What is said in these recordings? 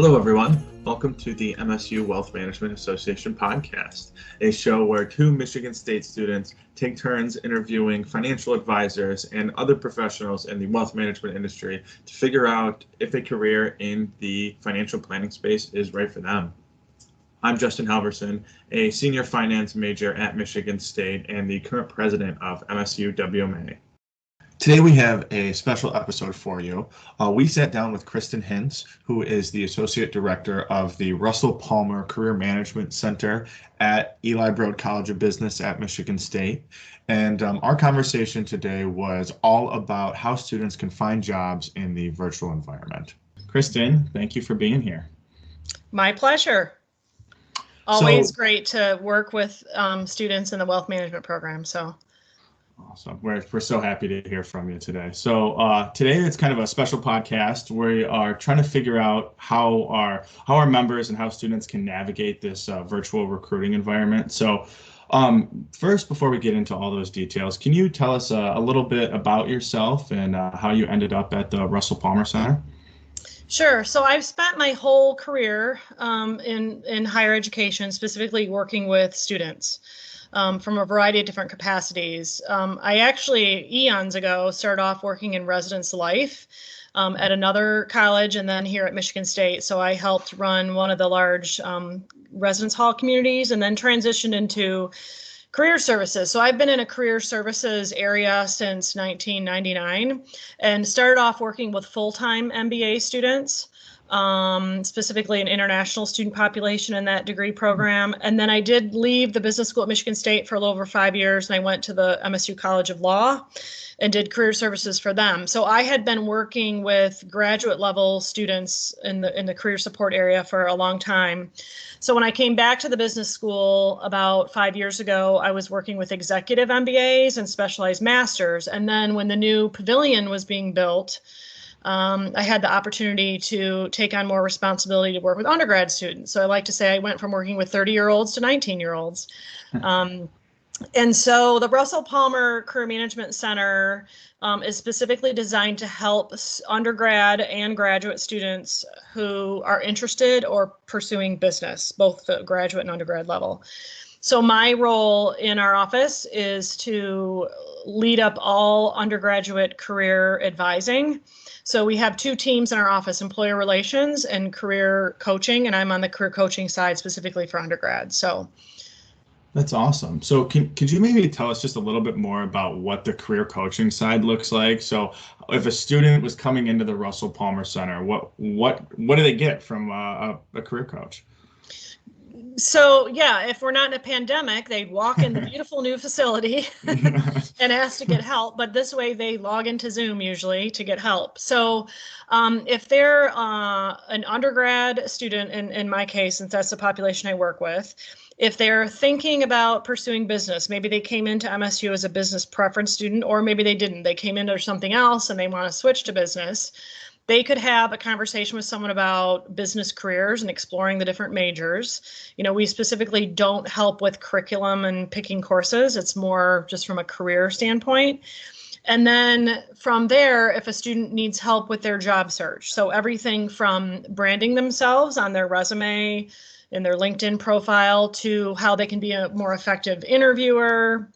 Hello, everyone. Welcome to the MSU Wealth Management Association podcast, a show where two Michigan State students take turns interviewing financial advisors and other professionals in the wealth management industry to figure out if a career in the financial planning space is right for them. I'm Justin Halverson, a senior finance major at Michigan State and the current president of msuwma. Today we have a special episode for you. We sat down with Kristen Hintz, who is the Associate Director of the Russel Palmer Career Management Center at Eli Broad College of Business at Michigan State. And our conversation today was all about how students can find jobs in the virtual environment. Kristen, thank you for being here. My pleasure. Always great to work with students in the wealth management program. Awesome. We're so happy to hear from you today. So today it's kind of a special podcast where we are trying to figure out how our members and how students can navigate this virtual recruiting environment. So first, before we get into all those details, can you tell us a little bit about yourself and how you ended up at the Russel Palmer Center? Sure. So I've spent my whole career in higher education, specifically working with students. From a variety of different capacities. I actually, eons ago, started off working in residence life at another college and then here at Michigan State. So I helped run one of the large residence hall communities and then transitioned into career services. So I've been in a career services area since 1999 and started off working with full-time MBA students. Specifically an international student population in that degree program. And then I did leave the business school at Michigan State for a little over 5 years, and I went to the MSU College of Law and did career services for them. So I had been working with graduate level students in the career support area for a long time. So when I came back to the business school about 5 years ago, I was working with executive MBAs and specialized masters. And then when the new pavilion was being built, I had the opportunity to take on more responsibility to work with undergrad students. So I like to say I went from working with 30-year-olds to 19-year-olds. And so the Russel Palmer Career Management Center is specifically designed to help undergrad and graduate students who are interested or pursuing business, both the graduate and undergrad level. So my role in our office is to lead up all undergraduate career advising. So we have two teams in our office, employer relations and career coaching, and I'm on the career coaching side specifically for undergrad. So that's awesome. So could you maybe tell us just a little bit more about what the career coaching side looks like? So if a student was coming into the Russel Palmer Center, what do they get from a career coach? So yeah, if we're not in a pandemic, they'd walk in the beautiful new facility and ask to get help. But this way they log into Zoom usually to get help. So if they're an undergrad student, in my case, since that's the population I work with, if they're thinking about pursuing business, maybe they came into MSU as a business preference student, or maybe they didn't. They came into something else and they want to switch to business. They could have a conversation with someone about business careers and exploring the different majors. You know, we specifically don't help with curriculum and picking courses. It's more just from a career standpoint. And then from there, if a student needs help with their job search, so everything from branding themselves on their resume, in their LinkedIn profile, to how they can be a more effective interviewer,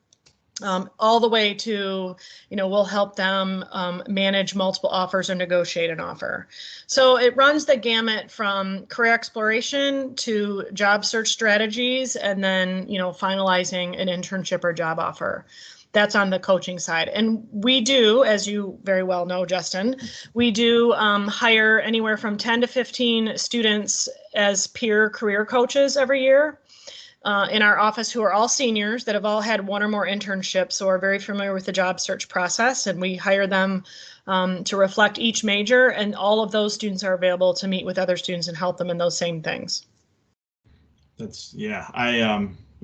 all the way to, we'll help them manage multiple offers or negotiate an offer. So it runs the gamut from career exploration to job search strategies, and then, finalizing an internship or job offer. That's on the coaching side. And we do, as you very well know, Justin, we do hire anywhere from 10 to 15 students as peer career coaches every year. In our office, who are all seniors that have all had one or more internships, so are very familiar with the job search process, and we hire them to reflect each major, and all of those students are available to meet with other students and help them in those same things.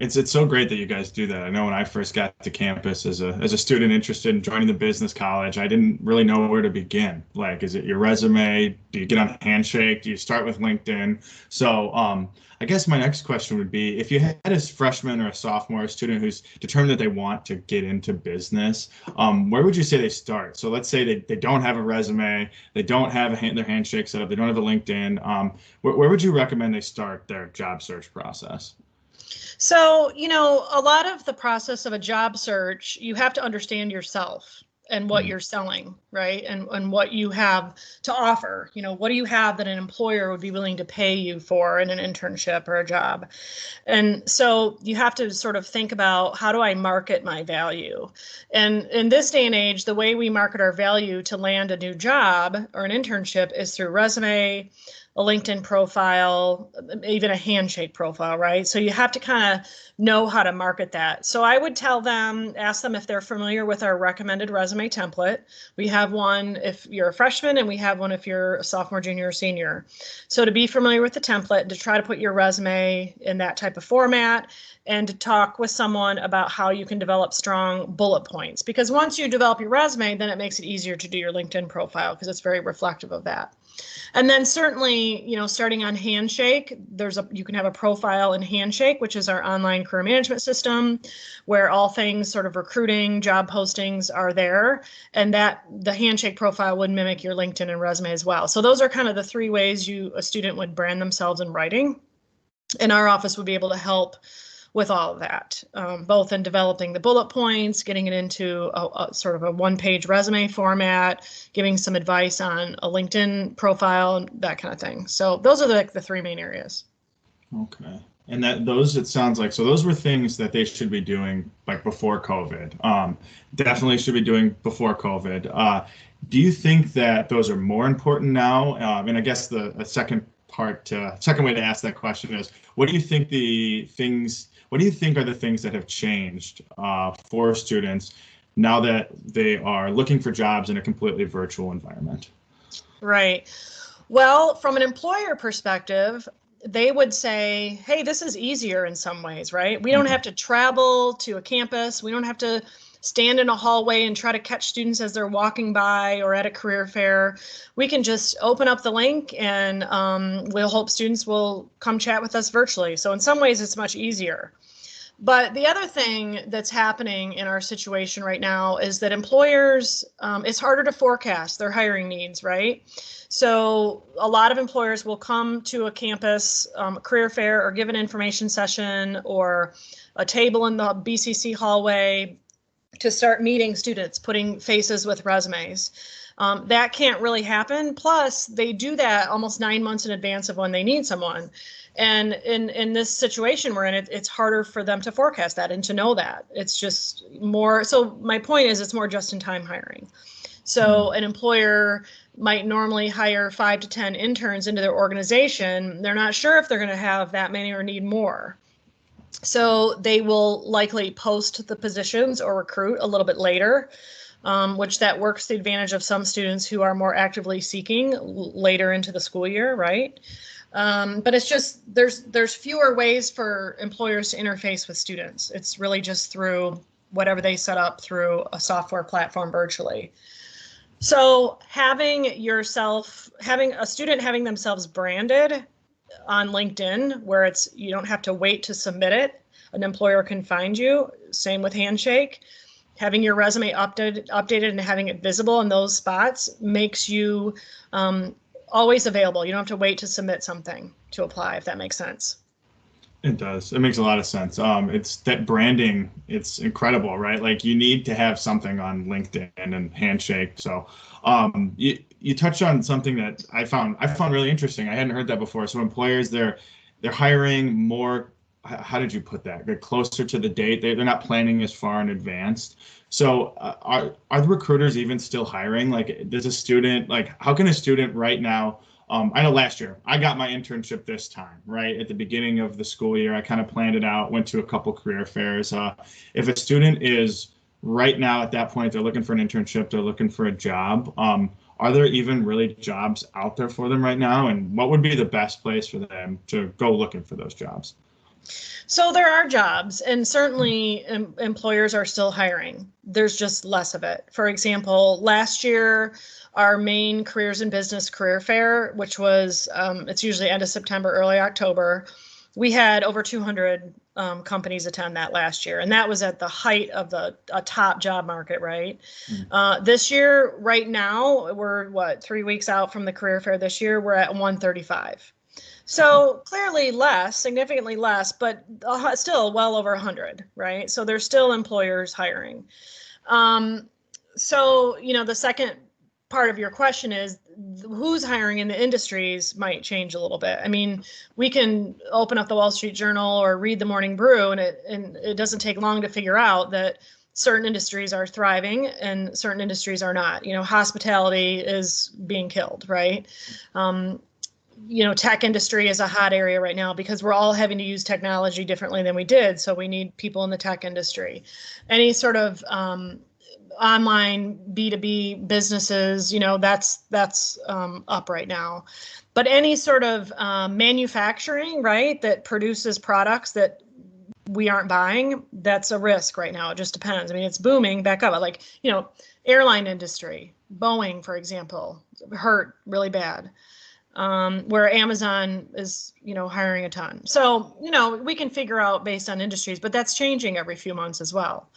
It's so great that you guys do that. I know when I first got to campus as a student interested in joining the business college, I didn't really know where to begin. Like, is it your resume? Do you get on Handshake? Do you start with LinkedIn? So, I guess my next question would be, if you had a freshman or a sophomore, a student who's determined that they want to get into business, where would you say they start? So let's say they don't have a resume, they don't have their Handshake set up, they don't have a LinkedIn. Where would you recommend they start their job search process? So, a lot of the process of a job search, you have to understand yourself and what you're selling, right? And what you have to offer. What do you have that an employer would be willing to pay you for in an internship or a job? And so you have to sort of think about, how do I market my value? And in this day and age, the way we market our value to land a new job or an internship is through resume, a LinkedIn profile, even a Handshake profile, right? So you have to kind of know how to market that. So I would ask them if they're familiar with our recommended resume template. We have one if you're a freshman, and we have one if you're a sophomore, junior, or senior. So to be familiar with the template, to try to put your resume in that type of format, and to talk with someone about how you can develop strong bullet points. Because once you develop your resume, then it makes it easier to do your LinkedIn profile, because it's very reflective of that. And then certainly, starting on Handshake, you can have a profile in Handshake, which is our online career management system, where all things sort of recruiting, job postings are there, and that the Handshake profile would mimic your LinkedIn and resume as well. So those are kind of the three ways a student would brand themselves in writing. And our office would be able to help with all of that, both in developing the bullet points, getting it into a sort of a one-page resume format, giving some advice on a LinkedIn profile, that kind of thing. So those are the three main areas. Okay. And it sounds like, so those were things that they should be doing like before COVID. Definitely should be doing before COVID. Do you think that those are more important now? And I guess the second way to ask that question is, what do you think are the things that have changed for students now that they are looking for jobs in a completely virtual environment? Right. Well, from an employer perspective, they would say, hey, this is easier in some ways, right? We don't have to travel to a campus. We don't have to stand in a hallway and try to catch students as they're walking by or at a career fair. We can just open up the link, and we'll hope students will come chat with us virtually. So in some ways, it's much easier. But the other thing that's happening in our situation right now is that employers, it's harder to forecast their hiring needs, right? So a lot of employers will come to a campus career fair, or give an information session, or a table in the BCC hallway to start meeting students, putting faces with resumes. That can't really happen. Plus, they do that almost 9 months in advance of when they need someone. And in this situation we're in, it's harder for them to forecast that and to know that. It's just more, so my point is, it's more just-in-time hiring. So an employer might normally hire 5 to 10 interns into their organization. They're not sure if they're going to have that many or need more. So they will likely post the positions or recruit a little bit later, which that works to the advantage of some students who are more actively seeking later into the school year, right? But it's just, there's fewer ways for employers to interface with students. It's really just through whatever they set up through a software platform virtually. So having a student having themselves branded on LinkedIn, where you don't have to wait to submit it, an employer can find you. Same with Handshake. Having your resume updated and having it visible in those spots makes you always available. You don't have to wait to submit something to apply, if that makes sense. It does. It makes a lot of sense. It's that branding, it's incredible, right? Like, you need to have something on LinkedIn and Handshake. So you touched on something that I found really interesting. I hadn't heard that before. So employers, they're hiring more, how did you put that? They're closer to the date. They're not planning as far in advance. So are the recruiters even still hiring? Like, does a student, like, how can a student right now, I know last year I got my internship this time, right? At the beginning of the school year, I kind of planned it out, went to a couple career fairs. If a student is right now at that point, they're looking for an internship, they're looking for a job, are there even really jobs out there for them right now? And what would be the best place for them to go looking for those jobs? So there are jobs, and certainly employers are still hiring. There's just less of it. For example, last year, our main careers in business career fair, which was, it's usually end of September, early October, we had over 200 companies attend that last year. And that was at the height of the top job market, right? This year, right now, we're 3 weeks out from the career fair this year, we're at 135. So clearly less, significantly less, but still well over 100, right? So there's still employers hiring. So, the second part of your question is who's hiring in the industries might change a little bit. I mean, we can open up the Wall Street Journal or read the Morning Brew, and it doesn't take long to figure out that certain industries are thriving and certain industries are not. Hospitality is being killed, right? Tech industry is a hot area right now because we're all having to use technology differently than we did. So we need people in the tech industry. Any sort of online B2B businesses, that's up right now. But any sort of manufacturing, right, that produces products that we aren't buying, that's a risk right now. It just depends. I mean, it's booming back up. Like, airline industry, Boeing, for example, hurt really bad. Where Amazon is, hiring a ton. So, we can figure out based on industries, but that's changing every few months as well.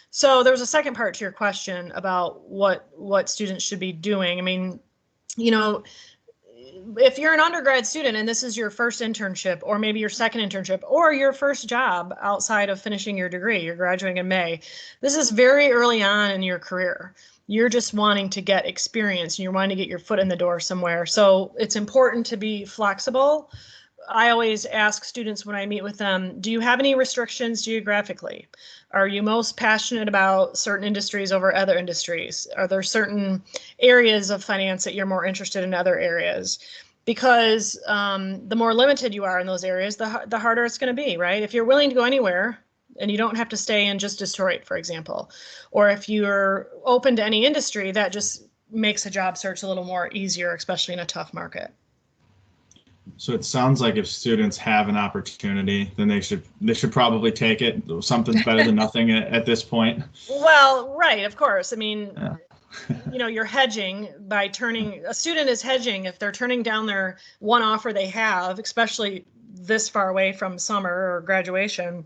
So there's a second part to your question about what students should be doing. I mean, if you're an undergrad student and this is your first internship or maybe your second internship or your first job outside of finishing your degree, you're graduating in May, this is very early on in your career. You're just wanting to get experience and you're wanting to get your foot in the door somewhere. So it's important to be flexible. I always ask students when I meet with them, do you have any restrictions geographically? Are you most passionate about certain industries over other industries? Are there certain areas of finance that you're more interested in other areas? Because the more limited you are in those areas, the harder it's going to be, right? If you're willing to go anywhere, and you don't have to stay in just Detroit, for example, or if you're open to any industry, that just makes a job search a little more easier, especially in a tough market. So it sounds like if students have an opportunity, then they should probably take it. Something's better than nothing at this point. Well, right, of course. I mean, yeah. You're hedging by a student is hedging if they're turning down their one offer they have, especially this far away from summer or graduation.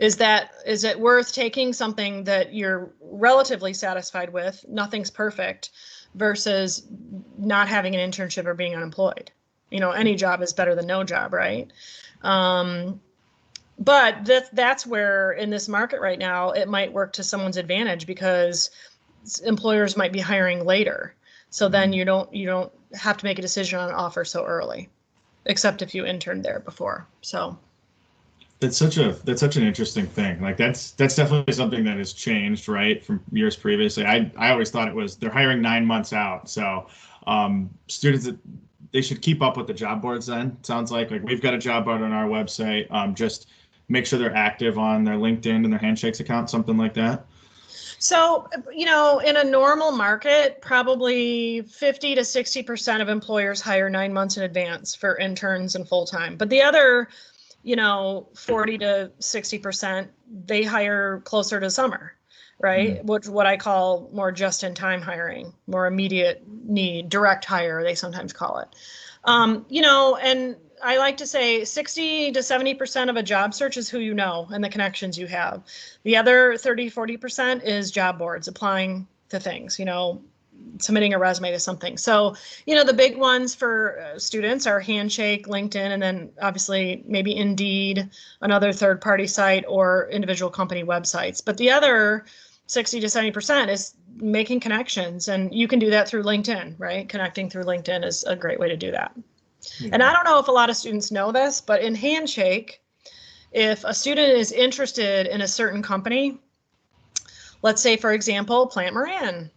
Is it worth taking something that you're relatively satisfied with, nothing's perfect, versus not having an internship or being unemployed? Any job is better than no job, right? But that's where in this market right now, it might work to someone's advantage because employers might be hiring later. So then you don't have to make a decision on an offer so early, except if you interned there before. So. That's such an interesting thing. Like that's definitely something that has changed, right, from years previously. I always thought they're hiring 9 months out. So students, they should keep up with the job boards then. It sounds like we've got a job board on our website. Just make sure they're active on their LinkedIn and their Handshakes account, something like that. So, in a normal market, probably 50 to 60% of employers hire 9 months in advance for interns and full-time. But the other 40 to 60%, they hire closer to summer, right? Mm-hmm. What I call more just-in-time hiring, more immediate need, direct hire, they sometimes call it. And I like to say 60 to 70% of a job search is who you know and the connections you have. The other 30, 40% is job boards, applying to things, submitting a resume to something. So, the big ones for students are Handshake, LinkedIn, and then obviously maybe Indeed, another third-party site, or individual company websites. But the other 60 to 70% is making connections, and you can do that through LinkedIn, right? Connecting through LinkedIn is a great way to do that. Yeah. And I don't know if a lot of students know this, but in Handshake, if a student is interested in a certain company, let's say, for example, Plant Moran,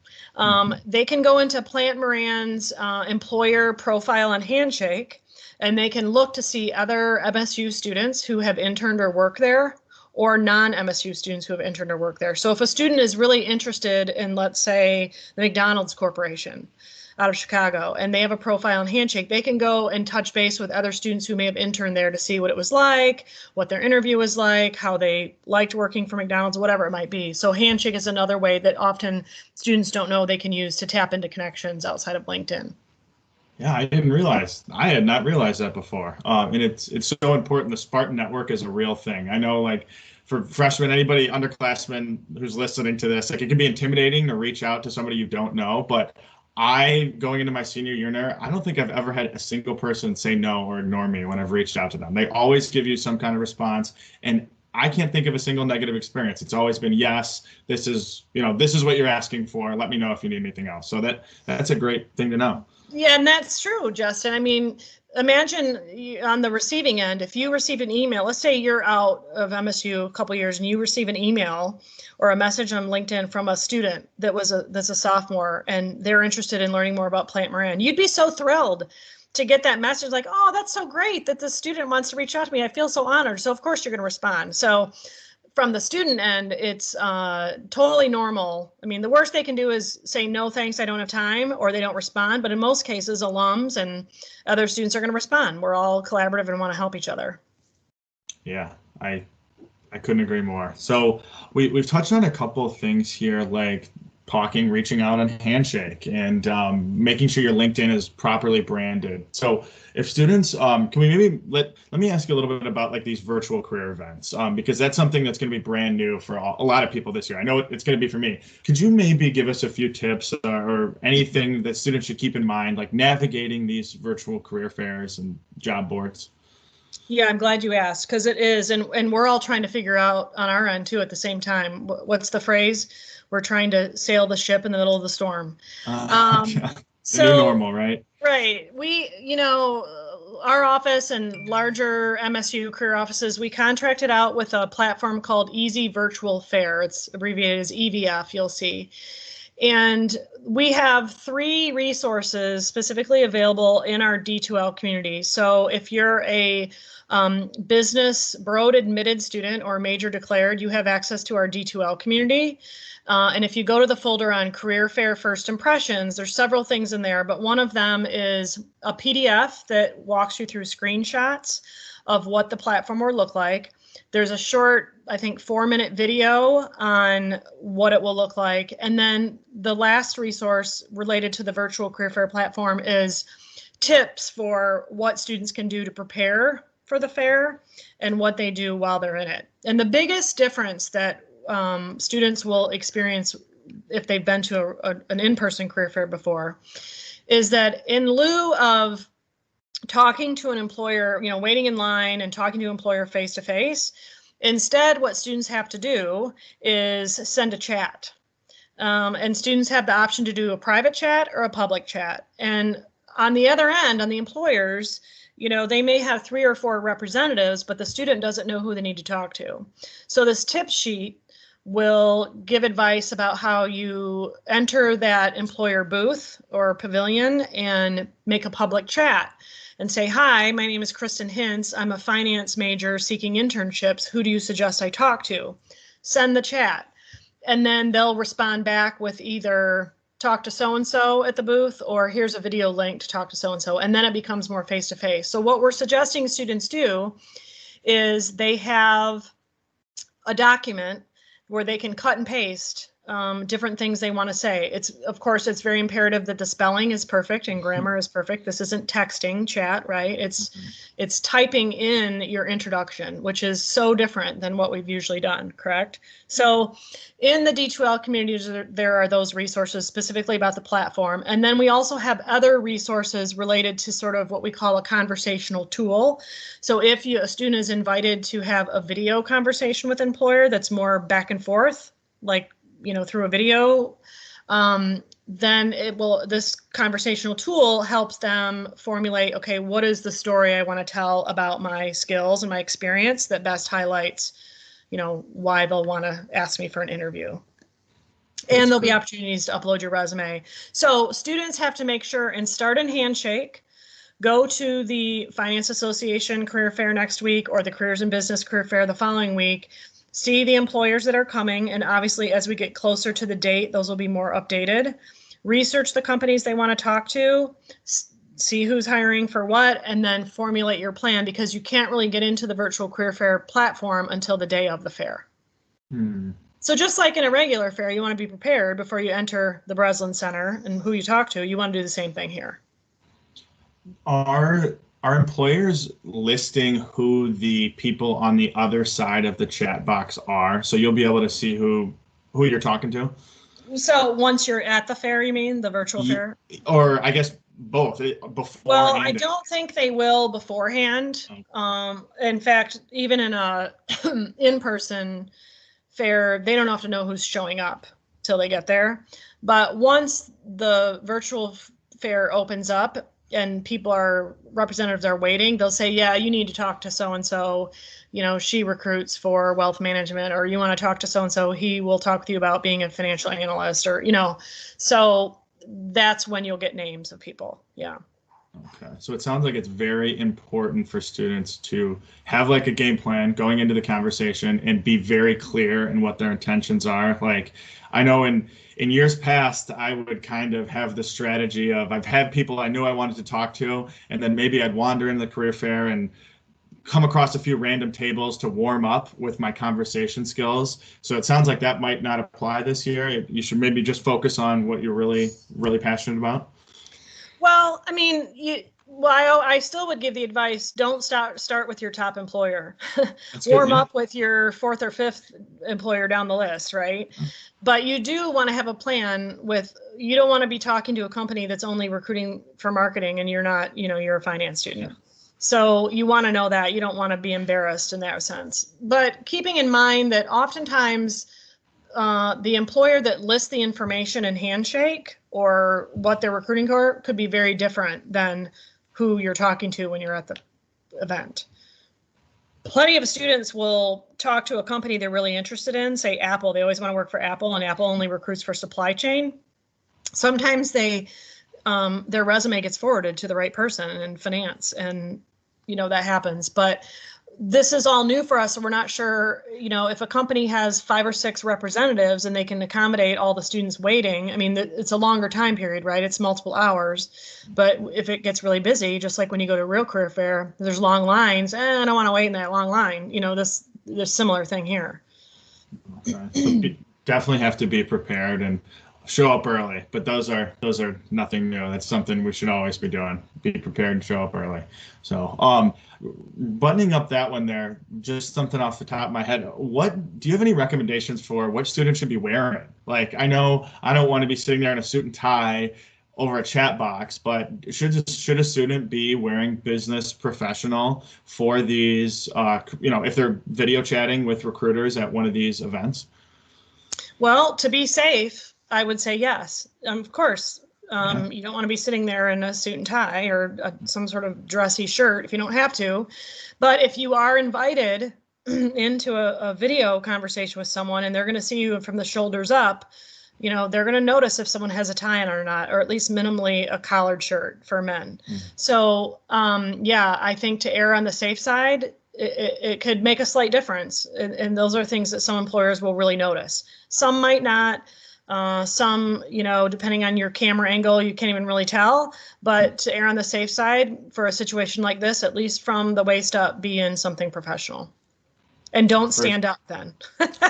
they can go into Plant Moran's employer profile on Handshake, and they can look to see other MSU students who have interned or worked there, or non-MSU students who have interned or worked there. So if a student is really interested in, let's say, the McDonald's Corporation, out of Chicago, and they have a profile on Handshake. They can go and touch base with other students who may have interned there to see what it was like, what their interview was like, how they liked working for McDonald's, whatever it might be. So Handshake is another way that often students don't know they can use to tap into connections outside of LinkedIn. Yeah, I had not realized that before. And it's so important. The Spartan Network is a real thing. I know, like, for freshmen, anybody, underclassmen who's listening to this, like, it can be intimidating to reach out to somebody you don't know. But going into my senior year there, I don't think I've ever had a single person say no or ignore me when I've reached out to them. They always give you some kind of response. And I can't think of a single negative experience. It's always been, yes, this is what you're asking for. Let me know if you need anything else. So that's a great thing to know. Yeah, and that's true, Justin. I mean, imagine on the receiving end, if you received an email, let's say you're out of MSU a couple years and you receive an email or a message on LinkedIn from a student that's a sophomore and they're interested in learning more about Plant Moran. You'd be so thrilled to get that message, like, oh, that's so great that the student wants to reach out to me. I feel so honored. So of course you're going to respond. So from the student end, it's totally normal. I mean, the worst they can do is say, no, thanks, I don't have time, or they don't respond. But in most cases, alums and other students are going to respond. We're all collaborative and want to help each other. Yeah, I couldn't agree more. So we've touched on a couple of things here, like reaching out on Handshake, and making sure your LinkedIn is properly branded. So if students, can we maybe let me ask you a little bit about, like, these virtual career events, because that's something that's going to be brand new for a lot of people this year. I know it's going to be for me. Could you maybe give us a few tips or anything that students should keep in mind, like navigating these virtual career fairs and job boards? Yeah, I'm glad you asked, because it is, and we're all trying to figure out on our end too at the same time. What's the phrase? We're trying to sail the ship in the middle of the storm. The So new normal, right? Right. Our office and larger MSU career offices, we contracted out with a platform called Easy Virtual Fair. It's abbreviated as EVF, you'll see. And we have 3 resources specifically available in our D2L community. So if you're a business Broad admitted student or major declared, you have access to our D2L community. And if you go to the folder on Career Fair First Impressions, there's several things in there, but one of them is a PDF that walks you through screenshots of what the platform will look like. There's a short, I think, 4-minute video on what it will look like. And then the last resource related to the virtual career fair platform is tips for what students can do to prepare for the fair and what they do while they're in it. And the biggest difference that students will experience if they've been to an in-person career fair before is that in lieu of talking to an employer, waiting in line and talking to an employer face to face, instead what students have to do is send a chat. And students have the option to do a private chat or a public chat. And on the other end, on the employers, they may have 3 or 4 representatives, but the student doesn't know who they need to talk to. So this tip sheet will give advice about how you enter that employer booth or pavilion and make a public chat and say, hi, my name is Kristen Hintz. I'm a finance major seeking internships. Who do you suggest I talk to? Send the chat. And then they'll respond back with either talk to so-and-so at the booth or here's a video link to talk to so-and-so. And then it becomes more face-to-face. So what we're suggesting students do is they have a document where they can cut and paste different things they want to say. Of course, it's very imperative that the spelling is perfect and grammar is perfect. This isn't texting chat, right? It's typing in your introduction, which is so different than what we've usually done, correct? So in the D2L communities, there are those resources specifically about the platform. And then we also have other resources related to sort of what we call a conversational tool. So if a student is invited to have a video conversation with an employer that's more back and forth, like through a video, then this conversational tool helps them formulate, okay, what is the story I want to tell about my skills and my experience that best highlights, why they'll want to ask me for an interview. And there'll be opportunities to upload your resume. So students have to make sure and start in Handshake, go to the Finance Association Career Fair next week or the Careers in Business Career Fair the following week. See the employers that are coming, and obviously as we get closer to the date, those will be more updated. research the companies they want to talk to, see who's hiring for what, and then formulate your plan, because you can't really get into the virtual career fair platform until the day of the fair. So just like in a regular fair, you want to be prepared before you enter the Breslin Center and who you talk to. You want to do the same thing here. Are employers listing who the people on the other side of the chat box are? So you'll be able to see who you're talking to? So once you're at the fair, you mean the virtual fair? Or I guess both, before. Well, I don't think they will beforehand. Okay. In fact, even in a in-person fair, they don't have to know who's showing up till they get there. But once the virtual fair opens up and representatives are waiting, they'll say, yeah, you need to talk to so-and-so, she recruits for wealth management, or you want to talk to so-and-so, he will talk with you about being a financial analyst, or, so that's when you'll get names of people. Yeah. Okay, so it sounds like it's very important for students to have like a game plan going into the conversation and be very clear in what their intentions are. Like, I know in years past, I would kind of have the strategy of, I've had people I knew I wanted to talk to, and then maybe I'd wander into the career fair and come across a few random tables to warm up with my conversation skills. So it sounds like that might not apply this year. You should maybe just focus on what you're really, really passionate about. Well, I mean, I still would give the advice, don't start with your top employer. Warm up with your fourth or fifth employer down the list, right? But you do want to have a plan you don't want to be talking to a company that's only recruiting for marketing and you're not, you're a finance student. Yeah. So you want to know that. You don't want to be embarrassed in that sense. But keeping in mind that oftentimes the employer that lists the information in Handshake or what they're recruiting for could be very different than who you're talking to when you're at the event. Plenty of students will talk to a company they're really interested in, say Apple. They always want to work for Apple, and Apple only recruits for supply chain. Sometimes their resume gets forwarded to the right person in finance, and that happens. But this is all new for us, so we're not sure, if a company has 5 or 6 representatives and they can accommodate all the students waiting. I mean, it's a longer time period, right? It's multiple hours. But if it gets really busy, just like when you go to a real career fair, there's long lines, I don't want to wait in that long line. There's a similar thing here. Okay. So you definitely have to be prepared and show up early, but those are nothing new. That's something we should always be doing. Be prepared and show up early. So buttoning up that one there, just something off the top of my head, do you have any recommendations for what students should be wearing? Like, I know I don't want to be sitting there in a suit and tie over a chat box, but should a student be wearing business professional for these, if they're video chatting with recruiters at one of these events? Well, to be safe, I would say yes. Of course, you don't want to be sitting there in a suit and tie or some sort of dressy shirt if you don't have to. But if you are invited into a video conversation with someone and they're going to see you from the shoulders up, they're going to notice if someone has a tie on or not, or at least minimally a collared shirt for men. So, I think to err on the safe side, it could make a slight difference. And those are things that some employers will really notice. Some might not. Some, depending on your camera angle, you can't even really tell. But to err on the safe side for a situation like this, at least from the waist up, be in something professional. And don't stand up then.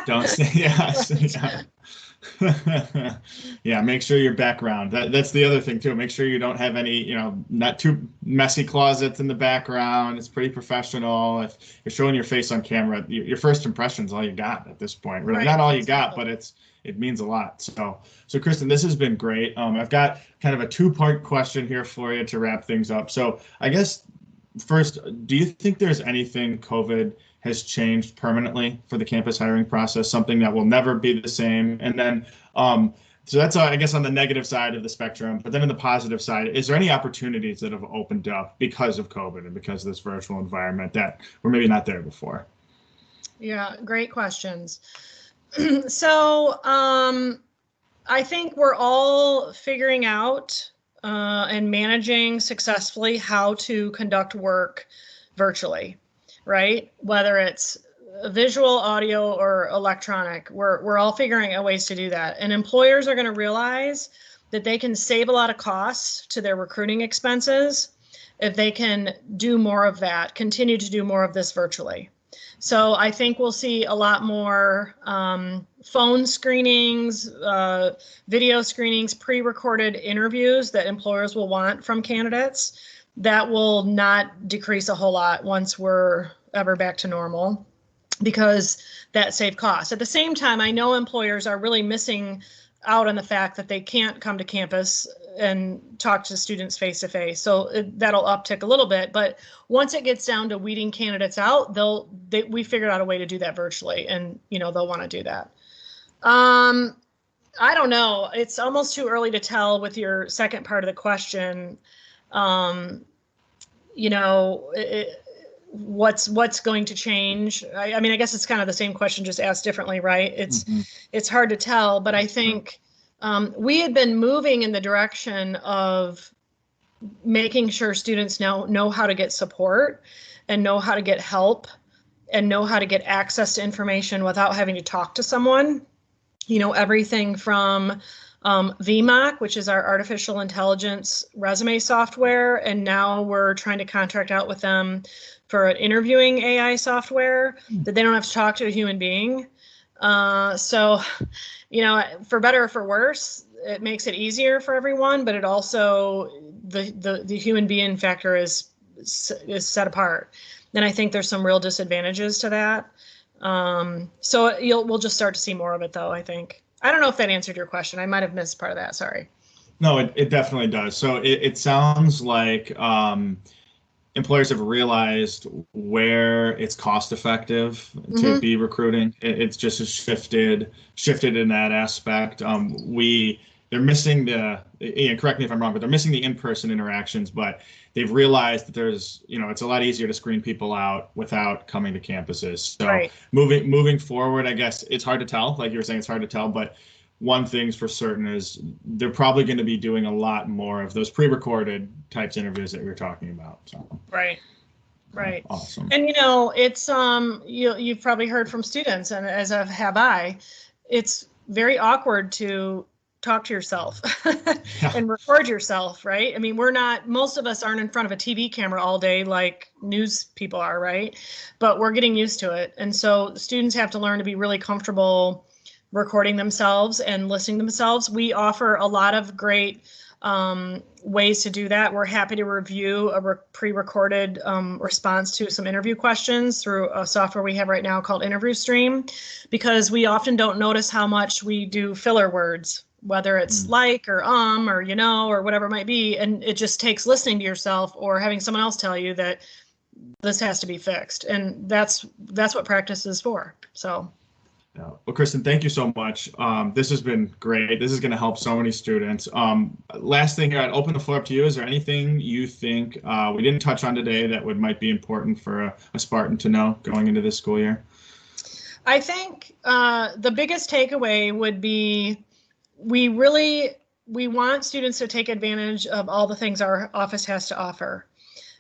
Don't stand, yeah. Yeah, make sure your background. That's the other thing too. Make sure you don't have any, not too messy closets in the background. It's pretty professional. If you're showing your face on camera, your first impression is all you got at this point. Really, right. Not all you got, but it means a lot. So Kristen, this has been great. I've got kind of a 2-part question here for you to wrap things up. So I guess first, do you think there's anything COVID has changed permanently for the campus hiring process, something that will never be the same? And then, so that's, I guess, on the negative side of the spectrum. But then on the positive side, is there any opportunities that have opened up because of COVID and because of this virtual environment that were maybe not there before? Yeah, great questions. So I think we're all figuring out and managing successfully how to conduct work virtually, right? Whether it's visual, audio, or electronic, we're all figuring out ways to do that. And employers are going to realize that they can save a lot of costs to their recruiting expenses if they can do more of that, continue to do more of this virtually. So I think we'll see a lot more phone screenings, video screenings, pre-recorded interviews that employers will want from candidates. That will not decrease a whole lot once we're ever back to normal, because that saves costs. At the same time, I know employers are really missing out on the fact that they can't come to campus and talk to students face to face. So that'll uptick a little bit, but once it gets down to weeding candidates out, we figured out a way to do that virtually, and they'll want to do that. I don't know. It's almost too early to tell with your second part of the question. What's going to change? I mean, I guess it's kind of the same question, just asked differently, right? It's hard to tell, but I think we had been moving in the direction of making sure students know how to get support and know how to get help and know how to get access to information without having to talk to someone. Everything from VMOC, which is our artificial intelligence resume software, and now we're trying to contract out with them for an interviewing AI software that they don't have to talk to a human being. So, for better or for worse, it makes it easier for everyone, but it also, the human being factor is set apart. And I think there's some real disadvantages to that. So we'll just start to see more of it, though, I think. I don't know if that answered your question. I might have missed part of that. Sorry. No, it definitely does. So it sounds like employers have realized where it's cost effective to be recruiting. It's just shifted in that aspect. They're missing Ian, correct me if I'm wrong, but they're missing the in-person interactions, but they've realized that there's, it's a lot easier to screen people out without coming to campuses. So right. moving forward, I guess it's hard to tell, like you were saying, it's hard to tell, but one thing's for certain is they're probably going to be doing a lot more of those pre-recorded types of interviews that we were talking about. So. Right. Awesome. And it's you've probably heard from students, and as have I, it's very awkward to talk to yourself and record yourself, right? I mean, most of us aren't in front of a TV camera all day like news people are, right? But we're getting used to it. And so students have to learn to be really comfortable recording themselves and listening to themselves. We offer a lot of great ways to do that. We're happy to review a pre-recorded response to some interview questions through a software we have right now called Interview Stream, because we often don't notice how much we do filler words, whether it's like or or whatever it might be. And it just takes listening to yourself or having someone else tell you that this has to be fixed. And that's what practice is for. So. Yeah. Well, Kristen, thank you so much. This has been great. This is going to help so many students. Last thing here, I'd open the floor up to you. Is there anything you think we didn't touch on today that might be important for a Spartan to know going into this school year? I think the biggest takeaway would be we want students to take advantage of all the things our office has to offer.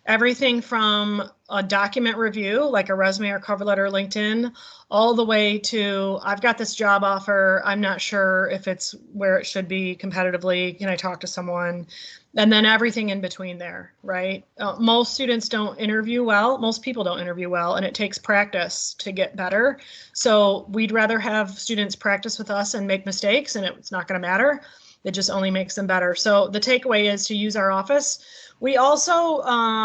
Everything from a document review, like a resume or cover letter, LinkedIn, all the way to, I've got this job offer, I'm not sure if it's where it should be competitively, can I talk to someone? And then everything in between there, right? Most students don't interview well, most people don't interview well, and it takes practice to get better. So we'd rather have students practice with us and make mistakes, and it's not gonna matter. It just only makes them better. So the takeaway is to use our office. We also,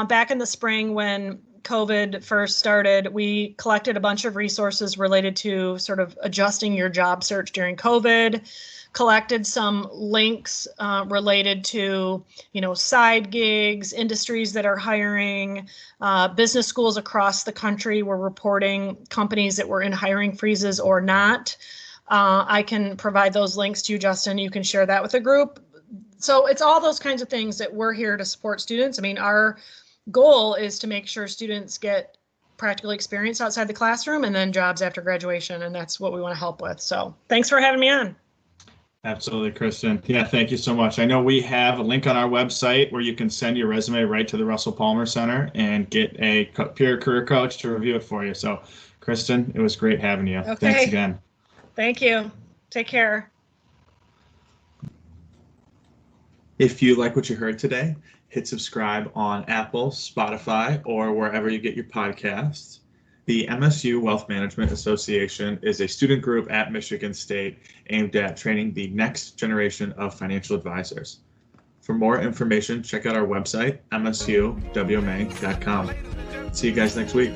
back in the spring when COVID first started, we collected a bunch of resources related to sort of adjusting your job search during COVID, collected some links related to, side gigs, industries that are hiring, business schools across the country were reporting companies that were in hiring freezes or not. I can provide those links to you, Justin. You can share that with a group. So it's all those kinds of things that we're here to support students. I mean, our goal is to make sure students get practical experience outside the classroom and then jobs after graduation. And that's what we want to help with. So thanks for having me on. Absolutely, Kristen. Yeah, thank you so much. I know we have a link on our website where you can send your resume right to the Russell Palmer Center and get a peer career coach to review it for you. So, Kristen, it was great having you. Okay. Thanks again. Thank you. Take care. If you like what you heard today, hit subscribe on Apple, Spotify, or wherever you get your podcasts. The MSU Wealth Management Association is a student group at Michigan State aimed at training the next generation of financial advisors. For more information, check out our website, msuwma.com. See you guys next week.